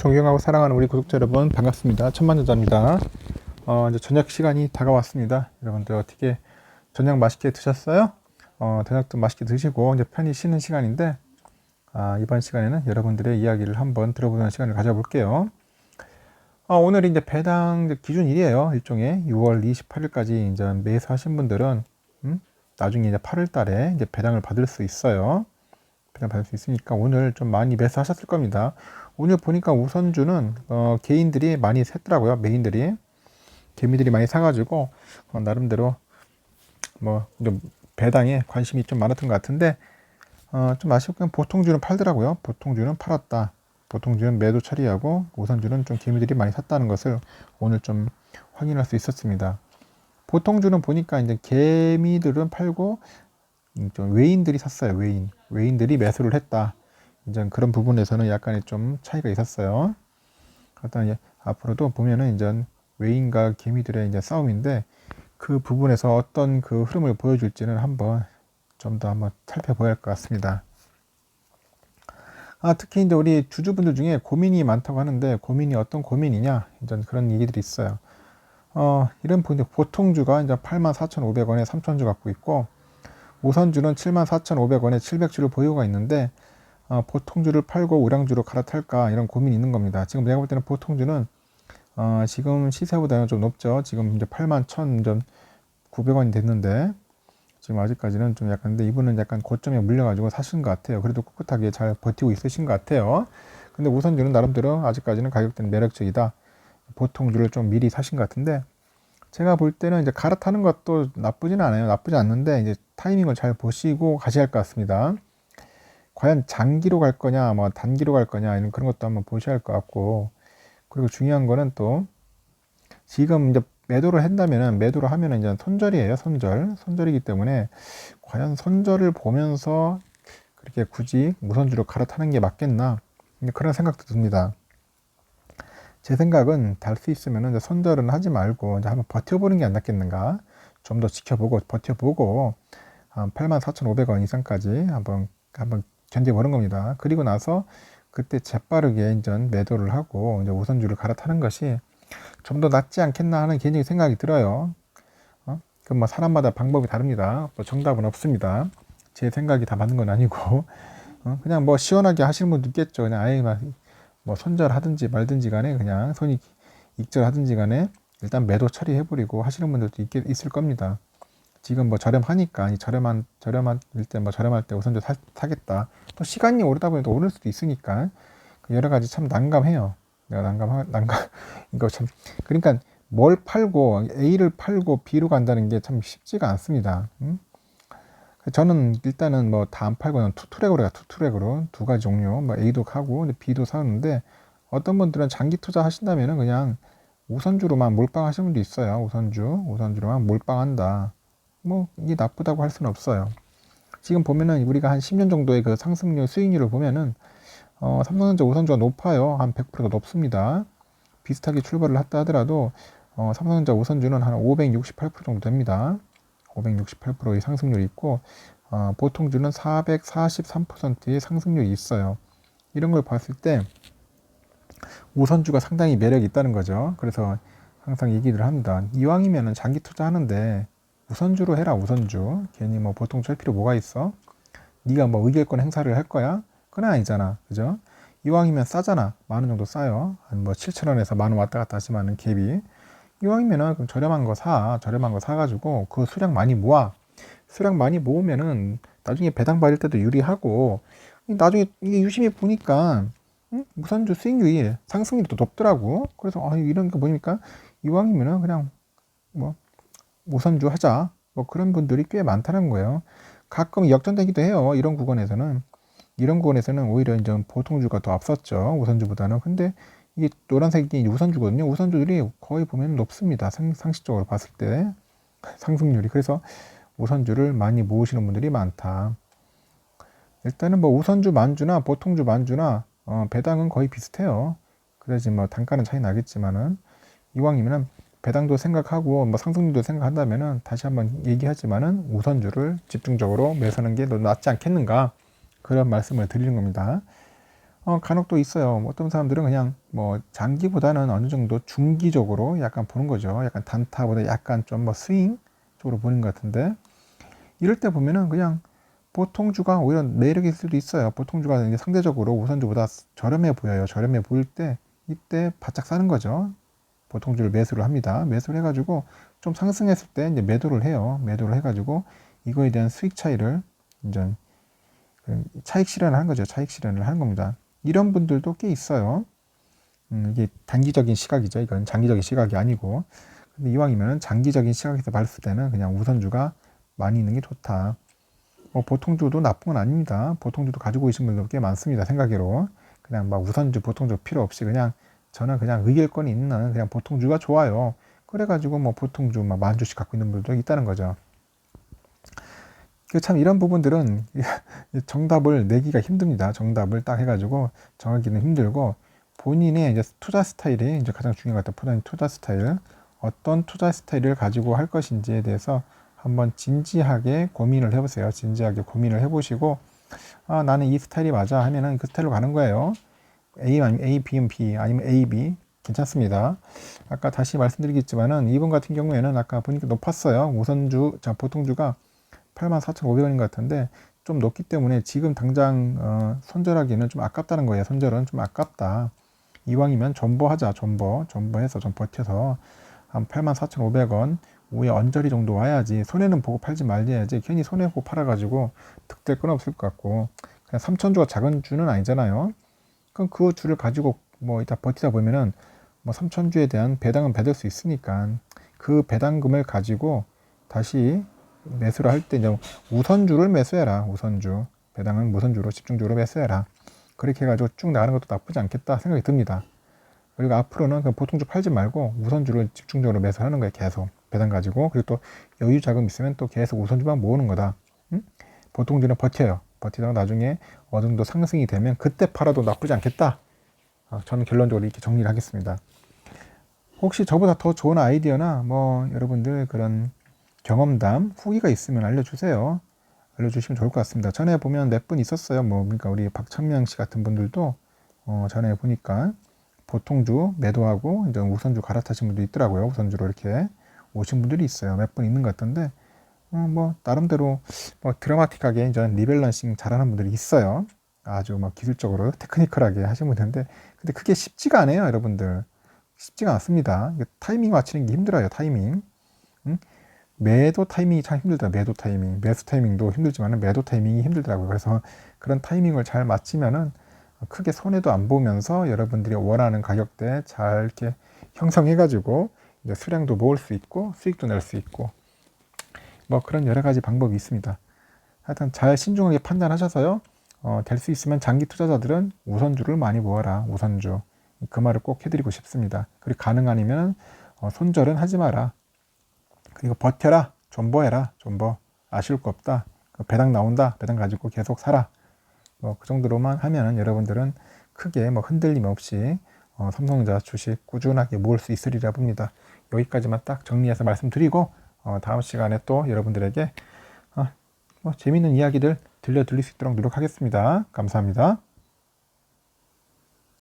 존경하고 사랑하는 우리 구독자 여러분 반갑습니다. 천만여자입니다. 이제 저녁 시간이 다가왔습니다. 여러분들 어떻게 저녁 맛있게 드셨어요? 저녁도 맛있게 드시고 이제 편히 쉬는 시간인데 이번 시간에는 여러분들의 이야기를 한번 들어보는 시간을 가져볼게요. 오늘이 이제 배당 기준일이에요. 일종의 6월 28일까지 이제 매수하신 분들은 나중에 이제 8월 달에 이제 배당을 받을 수 있어요. 배당 받을 수 있으니까 오늘 좀 많이 매수하셨을 겁니다. 오늘 보니까 우선주는 개인들이 많이 샜더라고요. 메인들이 개미들이 많이 사가지고 나름대로 좀 배당에 관심이 좀 많았던 것 같은데 좀 아쉽게 보통주는 팔더라고요. 보통주는 팔았다. 보통주는 매도 처리하고 우선주는 좀 개미들이 많이 샀다는 것을 오늘 좀 확인할 수 있었습니다. 보통주는 보니까 이제 개미들은 팔고 좀 외인들이 샀어요. 외인들이 매수를 했다. 이제 그런 부분에서는 약간의 좀 차이가 있었어요. 일단 앞으로도 보면은 이제 외인과 개미들의 이제 싸움인데 그 부분에서 어떤 그 흐름을 보여줄지는 한번 좀 더 한번 살펴봐야 할 것 같습니다. 특히 이제 우리 주주분들 중에 고민이 많다고 하는데 고민이 어떤 고민이냐 이제 그런 얘기들이 있어요. 이런 보통주가 이제 84,500원에 3,000주 갖고 있고 우선주는 74,500원에 700주를 보유가 있는데 보통주를 팔고 우량주로 갈아탈까 이런 고민이 있는 겁니다. 지금 내가 볼 때는 보통주는 지금 시세보다는 좀 높죠. 지금 이제 81,900원이 됐는데 지금 아직까지는 좀 약간 근데 이분은 약간 고점에 물려가지고 사신 것 같아요. 그래도 꿋꿋하게 잘 버티고 있으신 것 같아요. 근데 우선주는 나름대로 아직까지는 가격대는 매력적이다. 보통주를 좀 미리 사신 것 같은데 제가 볼 때는 이제 갈아타는 것도 나쁘지는 않아요. 나쁘지 않는데 이제 타이밍을 잘 보시고 가셔야 할 것 같습니다. 과연 장기로 갈 거냐, 단기로 갈 거냐, 이런 그런 것도 한번 보셔야 할 것 같고, 그리고 중요한 거는 또, 지금 이제 매도를 하면은 이제 손절이에요, 손절이기 때문에, 과연 손절을 보면서 그렇게 굳이 무선주로 갈아타는 게 맞겠나, 그런 생각도 듭니다. 제 생각은 달 수 있으면은 이제 손절은 하지 말고, 이제 한번 버텨보는 게 안 낫겠는가, 좀 더 지켜보고, 버텨보고, 84,500원 이상까지 한번 견뎌보는 겁니다. 그리고 나서 그때 재빠르게 이제 매도를 하고 이제 우선주를 갈아타는 것이 좀 더 낫지 않겠나 하는 개인적인 생각이 들어요. 그 사람마다 방법이 다릅니다. 정답은 없습니다. 제 생각이 다 맞는 건 아니고 그냥 시원하게 하시는 분도 있겠죠. 그냥 아예 손절하든지 말든지 간에 그냥 손익 익절하든지 간에 일단 매도 처리해버리고 하시는 분들도 있을 겁니다. 지금 저렴하니까 저렴할 때 저렴할 때 우선주 사겠다. 또 시간이 오르다 보니 또 오를 수도 있으니까 여러 가지 참 난감해요. 내가 난감 이거 참 그러니까 뭘 팔고 A를 팔고 B로 간다는 게 참 쉽지가 않습니다. 저는 일단은 다 안 팔고 투트랙으로 해요. 투트랙으로 두 가지 종류 A도 가고 B도 사는데 어떤 분들은 장기 투자 하신다면은 그냥 우선주로만 몰빵하시는 분도 있어요. 우선주로만 몰빵한다. 이게 나쁘다고 할 수는 없어요. 지금 보면은 우리가 한 10년 정도의 그 상승률, 수익률을 보면은, 삼성전자 우선주가 높아요. 한 100%가 높습니다. 비슷하게 출발을 했다 하더라도, 삼성전자 우선주는 한 568% 정도 됩니다. 568%의 상승률이 있고, 보통주는 443%의 상승률이 있어요. 이런 걸 봤을 때, 우선주가 상당히 매력이 있다는 거죠. 그래서 항상 얘기를 합니다. 이왕이면은 장기 투자하는데, 우선주로 해라. 우선주 괜히 보통주 할 필요 뭐가 있어. 네가 의결권 행사를 할 거야. 그건 아니잖아. 그죠? 이왕이면 싸잖아. 10,000원 정도 싸요. 한 7,000원에서 10,000원 왔다 갔다 하지만은 갭이 이왕이면은 그럼 저렴한 거 사가지고 그 수량 많이 모아. 수량 많이 모으면은 나중에 배당 받을 때도 유리하고 나중에 이게 유심히 보니까 우선주 수익률이 상승률이 더 높더라고. 그래서 이런 거 보니까 이왕이면은 그냥 우선주 하자. 그런 분들이 꽤 많다는 거예요. 가끔 역전되기도 해요. 이런 구간에서는 오히려 이제 보통주가 더 앞섰죠. 우선주보다는. 근데 이게 노란색이 우선주거든요. 우선주들이 거의 보면 높습니다. 상식적으로 봤을 때 상승률이. 그래서 우선주를 많이 모으시는 분들이 많다. 일단은 우선주 만주나 보통주 만주나 배당은 거의 비슷해요. 그래야지 단가는 차이 나겠지만은 이왕이면은 배당도 생각하고 상승률도 생각한다면은 다시 한번 얘기하지만은 우선주를 집중적으로 매수하는 게 더 낫지 않겠는가 그런 말씀을 드리는 겁니다. 간혹 또 있어요. 뭐 어떤 사람들은 그냥 뭐 장기보다는 어느 정도 중기적으로 약간 보는 거죠. 약간 단타보다 약간 좀 뭐 스윙 쪽으로 보는 것 같은데, 이럴 때 보면은 그냥 보통주가 오히려 매력일 수도 있어요. 보통주가 이제 상대적으로 우선주보다 저렴해 보여요. 저렴해 보일 때 이때 바짝 사는 거죠. 보통주를 매수를 합니다. 매수를 해가지고 좀 상승했을 때 이제 매도를 해요. 매도를 해가지고 이거에 대한 수익 차이를 이제 차익 실현을 한 거죠. 차익 실현을 한 겁니다. 이런 분들도 꽤 있어요. 이게 단기적인 시각이죠. 이건 장기적인 시각이 아니고. 근데 이왕이면 장기적인 시각에서 봤을 때는 그냥 우선주가 많이 있는 게 좋다. 뭐 보통주도 나쁜 건 아닙니다. 보통주도 가지고 계신 분들 꽤 많습니다. 생각외로. 그냥 막 우선주, 보통주 필요 없이 그냥 저는 그냥 의결권이 있는 그냥 보통주가 좋아요. 그래가지고 뭐 보통주 막 10,000주씩 갖고 있는 분들도 있다는 거죠. 참 이런 부분들은 정답을 내기가 힘듭니다. 정답을 딱 해가지고 정하기는 힘들고, 본인의 이제 투자 스타일이 이제 가장 중요한 것 같아요. 본인 투자 스타일, 어떤 투자 스타일을 가지고 할 것인지에 대해서 한번 진지하게 고민을 해보세요. 진지하게 고민을 해보시고, 나는 이 스타일이 맞아 하면은 그 스타일로 가는 거예요. A 아니면 A, B는 B 아니면 A, B 괜찮습니다. 아까 다시 말씀드리겠지만은 이번 같은 경우에는 아까 보니까 높았어요. 우선주, 보통주가 84,500원인 것 같은데 좀 높기 때문에 지금 당장 손절하기는 좀 아깝다는 거예요. 손절은 좀 아깝다. 이왕이면 존버하자. 존버해서 좀 버텨서 한 84,500원 우에 언저리 정도 와야지. 손해는 보고 팔지 말아야지. 괜히 손해보고 팔아가지고 득될 건 없을 것 같고, 그냥 3,000주가 작은 주는 아니잖아요. 그럼 그 주를 가지고 뭐 이따 버티다 보면은 뭐 3,000주에 대한 배당은 받을 수 있으니까 그 배당금을 가지고 다시 매수를 할 때 이제 우선주를 매수해라. 우선주. 배당은 우선주로 집중적으로 매수해라. 그렇게 해가지고 쭉 나가는 것도 나쁘지 않겠다 생각이 듭니다. 그리고 앞으로는 그냥 보통주 팔지 말고 우선주를 집중적으로 매수하는 거예요. 계속 배당 가지고. 그리고 또 여유 자금 있으면 또 계속 우선주만 모으는 거다. 응? 보통주는 버텨요. 버티다가 나중에 어느 정도 상승이 되면 그때 팔아도 나쁘지 않겠다. 저는 결론적으로 이렇게 정리를 하겠습니다. 혹시 저보다 더 좋은 아이디어나 뭐 여러분들 그런 경험담, 후기가 있으면 알려주세요. 알려주시면 좋을 것 같습니다. 전에 보면 몇 분 있었어요. 뭐 그러니까 우리 박창명 씨 같은 분들도 전에 보니까 보통주 매도하고 이제 우선주 갈아타신 분도 있더라고요. 우선주로 이렇게 오신 분들이 있어요. 몇 분 있는 것 같던데 뭐 나름대로 뭐 드라마틱하게 이제 리밸런싱 잘하는 분들이 있어요. 아주 뭐 기술적으로 테크니컬하게 하신 분인데, 근데 그게 쉽지가 않아요, 여러분들. 쉽지가 않습니다. 타이밍 맞추는 게 힘들어요. 타이밍. 응? 매도 타이밍이 참 힘들다. 매도 타이밍, 매수 타이밍도 힘들지만 매도 타이밍이 힘들더라고요. 그래서 그런 타이밍을 잘 맞추면은 크게 손해도 안 보면서 여러분들이 원하는 가격대에 잘 이렇게 형성해가지고 이제 수량도 모을 수 있고 수익도 낼 수 있고 뭐 그런 여러 가지 방법이 있습니다. 하여튼 잘 신중하게 판단하셔서요. 될 수 있으면 장기 투자자들은 우선주를 많이 모아라. 우선주. 그 말을 꼭 해드리고 싶습니다. 그리고 가능 아니면 손절은 하지 마라. 그리고 버텨라. 존버해라. 존버. 아쉬울 거 없다. 배당 나온다. 배당 가지고 계속 살아. 뭐 그 정도로만 하면은 여러분들은 크게 뭐 흔들림 없이 삼성전자 주식 꾸준하게 모을 수 있으리라 봅니다. 여기까지만 딱 정리해서 말씀드리고 다음 시간에 또 여러분들에게 뭐 재미있는 이야기들 들려드릴 수 있도록 노력하겠습니다. 감사합니다.